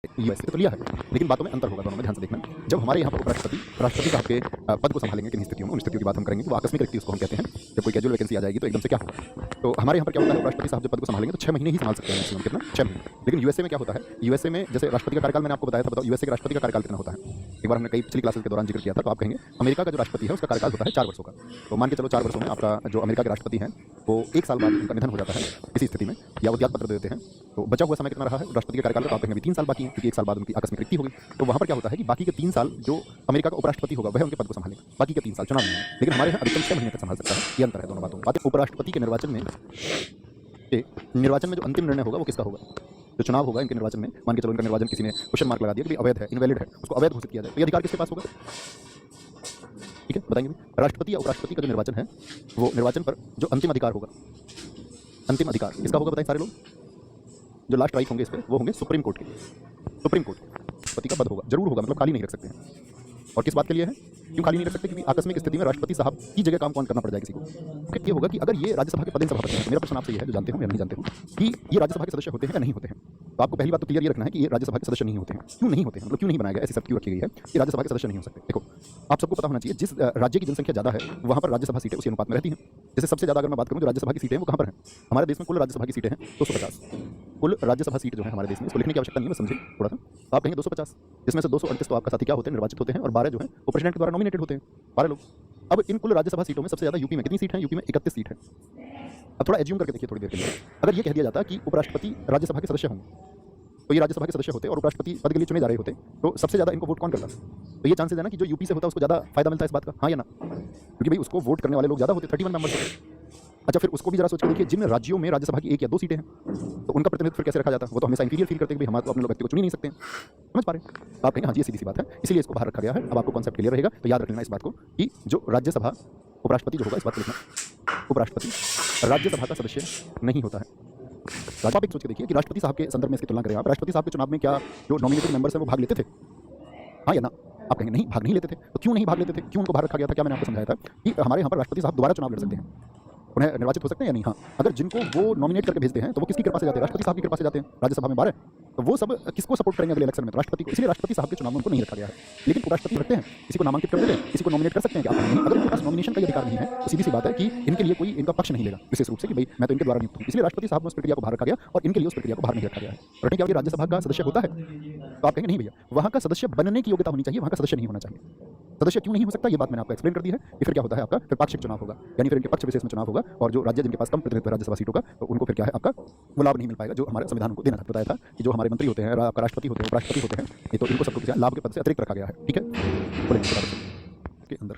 US से तो लिया है, लेकिन बातों में अंतर होगा दोनों में, ध्यान से देखना। जब हमारे यहाँ पर उपराष्ट्रपति राष्ट्रपति साहब के पद को संभालेंगे किन स्थितियों में, उन स्थितियों की बात हम करेंगे कि वो आकस्मिक रिक्ति उसको हम कहते हैं। जब कोई कैजुअल वैकेंसी आ जाएगी तो एकदम से क्या होगा। तो हमारे यहाँ पर क्या होता है, उपराष्ट्रपति साहब जब पद को संभालेंगे तो 6 महीने ही संभाल सकते हैं मैक्सिमम, कितना 6 महीने। लेकिन यूएसए में क्या होता है, यूएसए में जैसे राष्ट्रपति का कार्यकाल मैंने आपको बताया था, बताओ यूएसए के राष्ट्रपति का कार्यकाल कितना होता है। एक बार हमने कई पिछली क्लासेस के दौरान जिक्र किया था, तो आप कहेंगे अमेरिका का जो राष्ट्रपति है उसका कार्यकाल होता है 4 वर्षों का। तो मान के चलो 4 वर्षों में आपका जो अमेरिका के राष्ट्रपति हैं वो 1 साल बाद उनका निधन हो जाता है इसी स्थिति में, या वो त्याग पत्र देते हैं, तो बचा हुआ समय कितना रहा है राष्ट्रपति के कार्यकाल का, तो आप कहेंगे अभी 3 साल बाकी है, क्योंकि 1 साल बाद उनकी आकस्मिक रिक्ति होगी। तो वहाँ पर क्या होता है कि बाकी के 3 साल जो अमेरिका का उपराष्ट्रपति होगा वह उनके पद को संभालेगा, बाकी के 3 साल चुनाव में। लेकिन हमारे यहाँ अधिकतम 6 महीने तक संभाल सकता है, ये अंतर है दोनों बातों में। उपराष्ट्रपति के निर्वाचन में जो अंतिम निर्णय होगा वो किसका होगा, जो चुनाव होगा इनके निर्वाचन में, मान के चलो इनका निर्वाचन किसी ने क्वेश्चन मार्क लगा दिया कि अवैध है, इनवैलिड है, उसको अवैध घोषित किया जाए, तो ये अधिकार किसके पास होगा, ठीक है बताएंगे। राष्ट्रपति या उपराष्ट्रपति का जो निर्वाचन है वो निर्वाचन पर जो अंतिम अधिकार होगा, अंतिम अधिकार किसका होगा बताएं सारे लोग। जो लास्ट राइट होंगे इस पर वो होंगे सुप्रीम कोर्ट के, सुप्रीम कोर्ट राष्ट्रपति का पद होगा, जरूर होगा, मतलब खाली नहीं रख सकते हैं। और किस बात के लिए है, क्यों खाली नहीं रख सकते, क्योंकि आकस्मिक स्थिति में राष्ट्रपति साहब की जगह काम कौन करना पड़ जाए किसी को। फिर ये होगा कि अगर ये राज्यसभा के पदेन सभापति हैं, तो मेरा प्रश्न आपसे ये है जो जानते हो या नहीं जानते हो कि ये राज्यसभा के सदस्य होते हैं या नहीं होते हैं। तो आपको पहली बात तो क्लियर ये रखना है कि ये राज्यसभा के सदस्य नहीं होते हैं। क्यों नहीं होते हैं, मतलब क्यों नहीं बनाया गया, ऐसी शर्त क्यों रखी गई है कि राज्यसभा के सदस्य नहीं हो सकते। देखो आप सबको पता होना चाहिए, जिस राज्य की जनसंख्या ज़्यादा है वहाँ पर राज्यसभा सीटें उसी अनुपात में रहती हैं। जैसे सबसे ज़्यादा अगर मैं बात करूँ जो राज्यसभा की सीटें हैं वो कहाँ पर हैं, हमारे देश में कुल राज्यसभा की सीटें हैं 250। कुल राज्यसभा सीट जो है हमारे देश में, इसको लिखने की आवश्यकता नहीं है, समझे थोड़ा सा। तो आप कहेंगे 250, जिसमें से 238 तो आपका साथी क्या होते हैं, निर्वाचित होते हैं, और 12 जो है वो प्रेसिडेंट के द्वारा नॉमिनेटेड होते हैं, 12 लोग। अब इन कुल राज्यसभा सीटों में सबसे ज़्यादा यूपी में कितनी सीट है, यूपी में 31 सीट है। अब थोड़ा एज्यूम करके देखिए थोड़ी देर के लिए, अगर ये कह दिया जाता कि उपराष्ट्रपति राज्यसभा के सदस्य होंगे, तो ये राज्यसभा के सदस्य होते और उपराष्ट्रपति पद के लिए चुने जा रहे होते, तो सबसे ज़्यादा इनको वोट कौन करता। तो ये चांसेस है ना कि जो यूपी से होता है उसको ज़्यादा फायदा मिलता है इस बात का, हाँ या ना, क्योंकि भाई उसको वोट करने वाले लोग ज़्यादा होते, 31 मेंबर्स होते। अच्छा फिर उसको भी जरा सोच के देखिए, जिन राज्यों में राज्यसभा की 1 या 2 सीटें हैं तो उनका प्रतिनिधित्व फिर कैसे रखा जाता है, वो तो हमेशा इंफीरियर फील करते हैं कि भाई हम तो अपने लोग व्यक्ति को चुन ही नहीं सकते हैं, समझ पा रहे हैं। तो आप कहेंगे हाँ जी सीधी सी बात है, इसीलिए इसको बाहर रखा गया है। अब आपको कॉन्सेप्ट क्लियर रहेगा, तो याद रख लेना इस बात को कि जो राज्यसभा उपराष्ट्रपति जो होगा, इस बात को लिखना, उपराष्ट्रपति राज्यसभा का सदस्य नहीं होता है। आप एक सोच के देखिए कि राष्ट्रपति साहब के संदर्भ में इसकी तुलना करें आप, राष्ट्रपति साहब के चुनाव में क्या जो नॉमिनेटेड मेंबर्स हैं वो भाग लेते थे, हाँ या ना। आप कहेंगे नहीं भाग नहीं लेते थे, तो क्यों नहीं भाग लेते थे, क्यों उनको बाहर रखा गया था। क्या मैंने आपको समझाया था कि हमारे यहाँ पर राष्ट्रपति साहब दोबारा चुनाव लड़ सकते हैं, उन्हें निर्वाचित हो सकते हैं या नहीं। हाँ अगर जिनको वो नॉमिनेट करके भेजते हैं तो वो किसकी कृपा से जाते हैं, राष्ट्रपति साहब की कृपा से जाते हैं। राज्यसभा में 12, तो वो सब किसको सपोर्ट करेंगे अगले इलेक्शन में, तो राष्ट्रपति को। इसलिए राष्ट्रपति साहब के चुनाव में उनको नहीं रखा गया है। लेकिन उपराष्ट्रपति रखते हैं, किसी को नामांकित कर देते हैं, किसी को नॉमिनेट कर सकते हैं, क्या अगर उनके पास नॉमिनेशन का अधिकार नहीं है तो सीधी सी बात है कि इनके लिए कोई इनका पक्ष नहीं लेगा विशेष रूप से कि भाई मैं तो इनके द्वारा नियुक्त हूँ। इसलिए राष्ट्रपति साहब में उस प्रक्रिया को बाहर रखा गया और इनके लिए उस प्रक्रिया को बाहर नहीं रखा गया है। रखने क्या राज्यसभा का सदस्य होता है, तो आप कहेंगे नहीं भैया वहाँ का सदस्य बनने की योग्यता होनी चाहिए, वहाँ का सदस्य नहीं होना चाहिए। सदस्य क्यों नहीं हो सकता ये बात मैंने आपको एक्सप्लेन कर दी है। ये फिर क्या होता है आपका, फिर पाक्षिक चुनाव होगा, यानी फिर इनके पक्ष विशेष में चुनाव होगा, और जो राज्य जिनके पास कम प्रतिनिधित्व राज्यसभा सीटों का, तो उनको फिर क्या है आपका वो लाभ नहीं मिल पाएगा जो हमारे संविधान उनको देना था। बताया था कि जो हमारे मंत्री होते हैं, राष्ट्रपति होते हैं, उपराष्ट्रपति होते हैं, ये तो इनको सबको क्या लाभ के पद से अतिरिक्त रखा गया है, ठीक है। के अंदर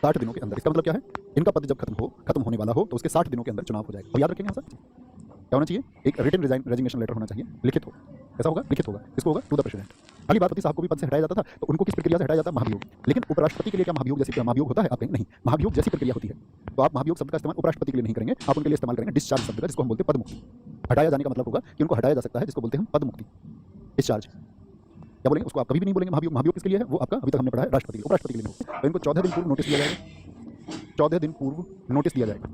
60 दिनों के अंदर, इसका मतलब क्या है, इनका पद जब खत्म होने वाला हो तो उसके 60 दिनों के अंदर चुनाव हो जाएगा। और याद रखेंगे सर क्या होना चाहिए, एक रिटन रेजिग्नेशन लेटर होना चाहिए, लिखित हो, ऐसा होगा लिखित होगा, इसको होगा टू द प्रेसिडेंट। खाली राष्ट्रपति साहब को भी पद से हटाया जाता था, तो उनको किस प्रक्रिया से हटाया जाता, महाभियोग। लेकिन उपराष्ट्रपति के लिए क्या महाभियोग जैसी महाभियोग होता है, आप कहेंगे नहीं महाभियोग जैसी प्रक्रिया होती है। तो आप महाभियोग शब्द का इस्तेमाल उपराष्ट्रपति के लिए नहीं करेंगे, आप उनके लिए इस्तेमाल करेंगे डिस्चार्ज शब्द का, जिसको हम बोलते हैं पद मुक्ति। हटाया जाने का मतलब होगा कि उनको हटाया जा सकता है, जिसको बोलते हैं पद मुक्ति, डिस्चार्ज। क्या बोलेंगे उसको, आप कभी भी नहीं बोलेंगे महाभियोग। महाभियोग किसके लिए है, वो आपका अभी तक हमने पढ़ा है राष्ट्रपति, उपराष्ट्रपति के लिए। तो इनको 14 दिन पूर्व नोटिस दिया जाएगा, 14 दिन पूर्व नोटिस दिया जाएगा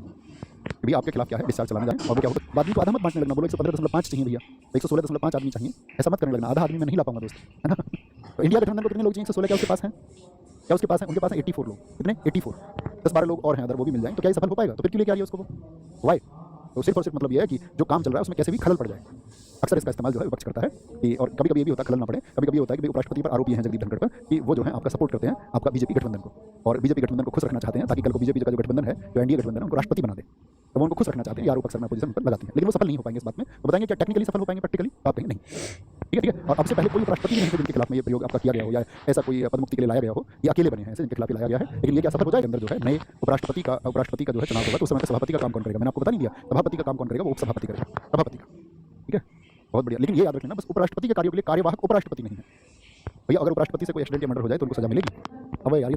कि भाई आपके खिलाफ क्या है, डिस्चार्ज चलाना जाए। और वो क्या होता है, बाद में तो आधा मत बांटने लगना, बोलो 115.5 चाहिए भैया, 116.5 आदमी चाहिए, ऐसा मत करने लगना, आधा आदमी मैं नहीं ला पाऊंगा दोस्त, है ना। तो इंडिया गठबंधन को कितने लोग चाहिए, 116 क्या उसके पास है, क्या उसके पास है, उनके पास है 84 लोग, कितने 84, 10-12 लोग और हैं अगर वो भी मिल जाए तो क्या ये सफल हो पाएगा। तो फिर क्यों लेके आ रही है उसको, वाई। तो सिर्फ और सिर्फ मतलब ये है कि जो काम चल रहा है उसमें कैसे भी खलल पड़ जाए। अक्सर इसका इस्तेमाल जो है विपक्ष करता है कि, और कभी कभी ये भी होता है खलल ना पड़े, कभी कभी होता है कि उपराष्ट्रपति पर आरोपी हैं जगदीप धनखड़ पर कि वो जो है आपका सपोर्ट करते हैं आपका बीजेपी गठबंधन को, और बीजेपी गठबंधन को खुश रखना चाहते हैं ताकि कल को बीजेपी का जो गठबंधन है, जो एनडीए गठबंधन है, उनको राष्ट्रपति बना दे। तो वो उनको खुश रखना चाहते हैं, आरोप अक्सर में पोजीशन पर लगाती है, लेकिन वो सफल नहीं हो पाएंगे इस बात में। तो बताएंगे क्या टेक्निकली सफल हो पाएंगे, प्रैक्टिकली आप कहेंगे नहीं, ठीक है। और अब से पहले कोई उपराष्ट्रपति नहीं थे जिनके खिलाफ में ये प्रयोग आपका किया गया हो, या ऐसा कोई पद मुक्ति के लिए लाया गया हो, ये अकेले बने हैं जिनके खिलाफ लाया गया है। लेकिन ये क्या सफल हो जाएगा अंदर जो है नए उपराष्ट्रपति का जो है चुनाव होगा, तो उस समय सभापति का काम कौन करेगा, मैंने आपको बता नहीं दिया। सभापति का काम कौन करेगा, वो उपसभापति करेगा, सभापति का, ठीक है, बहुत बढ़िया। लेकिन ये याद रखना बस उपराष्ट्रपति के कार्यों के लिए कार्यवाहक उपराष्ट्रपति नहीं है भैया। अगर उपराष्ट्रपति से कोई एक्सीडेंट या मर्डर हो जाए तो उनको सजा मिलेगी। अब यार